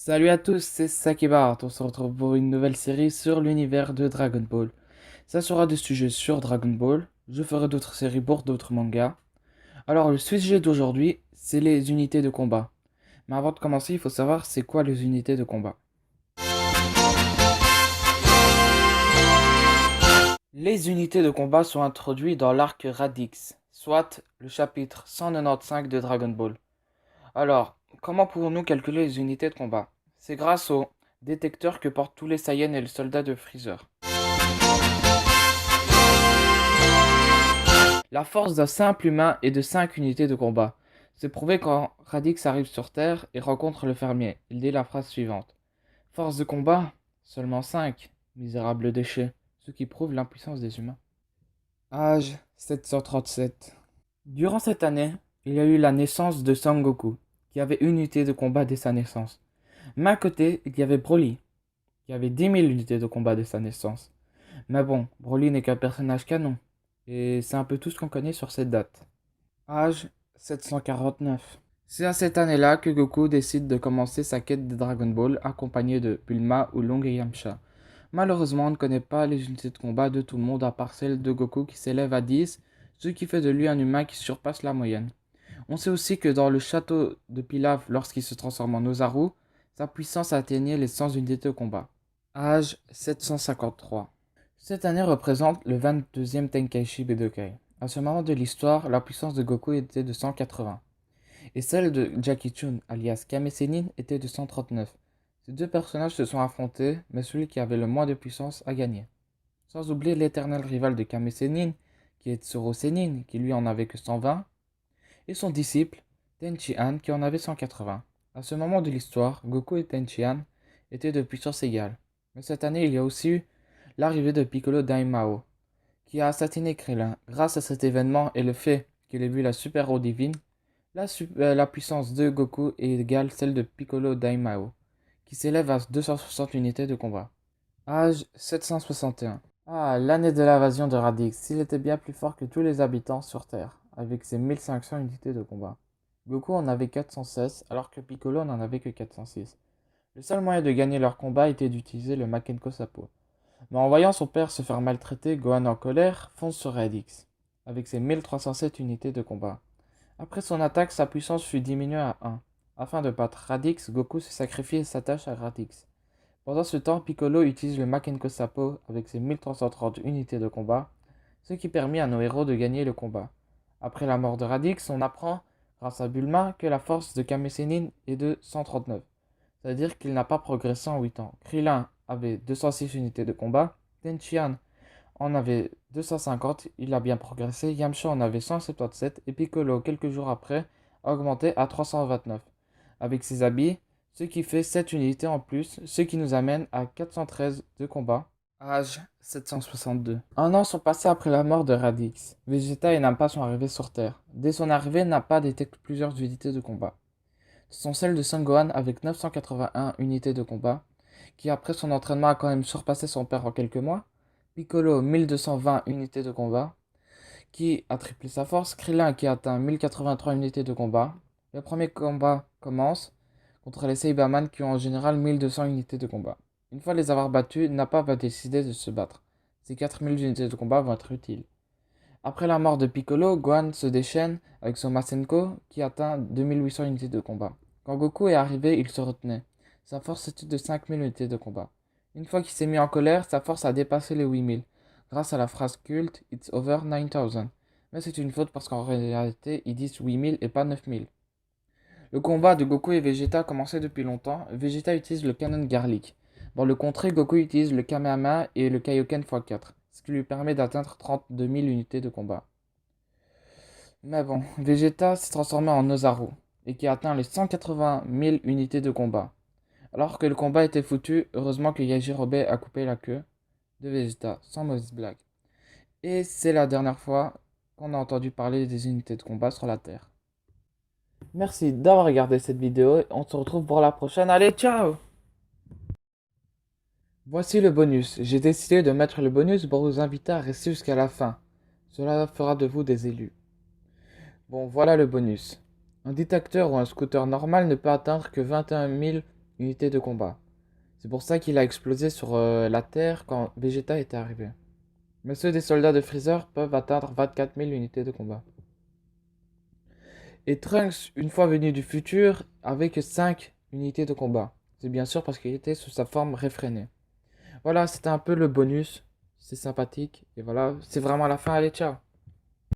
Salut à tous, c'est Sakibart. On se retrouve pour une nouvelle série sur l'univers de Dragon Ball. Ça sera des sujets sur Dragon Ball. Je ferai d'autres séries pour d'autres mangas. Alors, le sujet d'aujourd'hui, c'est les unités de combat. Mais avant de commencer, il faut savoir c'est quoi les unités de combat. Les unités de combat sont introduites dans l'arc Radix, soit le chapitre 195 de Dragon Ball. Alors, comment pouvons-nous calculer les unités de combat? C'est grâce au détecteur que portent tous les Saiyans et le soldat de Freezer. La force d'un simple humain est de 5 unités de combat. C'est prouvé quand Radix arrive sur Terre et rencontre le fermier. Il dit la phrase suivante. Force de combat? Seulement 5. Misérable déchet. Ce qui prouve l'impuissance des humains. Âge 737. Durant cette année, il y a eu la naissance de Sangoku, qui avait une unité de combat dès sa naissance. Mais à côté, il y avait Broly, qui avait 10 000 unités de combat dès sa naissance. Mais bon, Broly n'est qu'un personnage canon. Et c'est un peu tout ce qu'on connaît sur cette date. Âge 749. C'est à cette année-là que Goku décide de commencer sa quête de Dragon Ball accompagné de Bulma, Oolong et Yamcha. Malheureusement, on ne connaît pas les unités de combat de tout le monde à part celle de Goku qui s'élève à 10, ce qui fait de lui un humain qui surpasse la moyenne. On sait aussi que dans le château de Pilaf, lorsqu'il se transforme en Ozaru, sa puissance atteignait les 100 unités de combat. Âge 753. Cette année représente le 22e Tenkaichi Budokai. À ce moment de l'histoire, la puissance de Goku était de 180, et celle de Jackie Chun, alias Kame Sennin, était de 139. Ces deux personnages se sont affrontés, mais celui qui avait le moins de puissance a gagné. Sans oublier l'éternel rival de Kame Sennin, qui est Tsuru Sennin, qui lui en avait que 120, et son disciple, Tenchi-Han, qui en avait 180. À ce moment de l'histoire, Goku et Tenchi-Han étaient de puissance égale. Mais cette année, il y a aussi eu l'arrivée de Piccolo Daimao, qui a assassiné Krillin. Grâce à cet événement et le fait qu'il ait vu la super eau divine, la puissance de Goku est égale à celle de Piccolo Daimao, qui s'élève à 260 unités de combat. Âge 761. Ah, l'année de l'invasion de Radix, il était bien plus fort que tous les habitants sur Terre, avec ses 1500 unités de combat. Goku en avait 416, alors que Piccolo n'en avait que 406. Le seul moyen de gagner leur combat était d'utiliser le Makenko Sapo. Mais en voyant son père se faire maltraiter, Gohan en colère fonce sur Radix, avec ses 1307 unités de combat. Après son attaque, sa puissance fut diminuée à 1. Afin de battre Radix, Goku se sacrifie et s'attache à Radix. Pendant ce temps, Piccolo utilise le Makenko Sapo avec ses 1330 unités de combat, ce qui permit à nos héros de gagner le combat. Après la mort de Radix, on apprend, grâce à Bulma, que la force de Kame Sennin est de 139, c'est-à-dire qu'il n'a pas progressé en 8 ans. Krillin avait 206 unités de combat, Tenchian en avait 250, il a bien progressé, Yamcha en avait 177 et Piccolo, quelques jours après, a augmenté à 329 avec ses habits, ce qui fait 7 unités en plus, ce qui nous amène à 413 de combat. Âge 762. Un an sont passés après la mort de Radix. Vegeta et Nappa sont arrivés sur Terre. Dès son arrivée, Nappa détecte plusieurs unités de combat. Ce sont celles de Son Gohan avec 981 unités de combat, qui après son entraînement a quand même surpassé son père en quelques mois. Piccolo 1220 unités de combat, qui a triplé sa force. Krillin qui a atteint 1083 unités de combat. Le premier combat commence contre les Saibaman qui ont en général 1200 unités de combat. Une fois les avoir battus, Nappa va décider de se battre. Ces 4000 unités de combat vont être utiles. Après la mort de Piccolo, Gohan se déchaîne avec son Masenko qui atteint 2800 unités de combat. Quand Goku est arrivé, il se retenait. Sa force était de 5000 unités de combat. Une fois qu'il s'est mis en colère, sa force a dépassé les 8000, grâce à la phrase culte It's over 9000. Mais c'est une faute parce qu'en réalité, ils disent 8000 et pas 9000. Le combat de Goku et Vegeta commençait depuis longtemps. Vegeta utilise le canon Garlic. Dans le contrée, Goku utilise le Kamehameha et le Kaioken x4, ce qui lui permet d'atteindre 32 000 unités de combat. Mais bon, Vegeta s'est transformé en Ozaru, et qui a atteint les 180 000 unités de combat. Alors que le combat était foutu, heureusement que Yajirobe a coupé la queue de Vegeta, sans mauvaise blague. Et c'est la dernière fois qu'on a entendu parler des unités de combat sur la Terre. Merci d'avoir regardé cette vidéo et on se retrouve pour la prochaine. Allez, ciao! Voici le bonus. J'ai décidé de mettre le bonus pour vous inviter à rester jusqu'à la fin. Cela fera de vous des élus. Bon, voilà le bonus. Un détecteur ou un scooter normal ne peut atteindre que 21 000 unités de combat. C'est pour ça qu'il a explosé sur la Terre quand Vegeta était arrivé. Mais ceux des soldats de Freezer peuvent atteindre 24 000 unités de combat. Et Trunks, une fois venu du futur, avait que 5 unités de combat. C'est bien sûr parce qu'il était sous sa forme réfrénée. Voilà, c'était un peu le bonus. C'est sympathique. Et voilà, c'est vraiment la fin. Allez, ciao!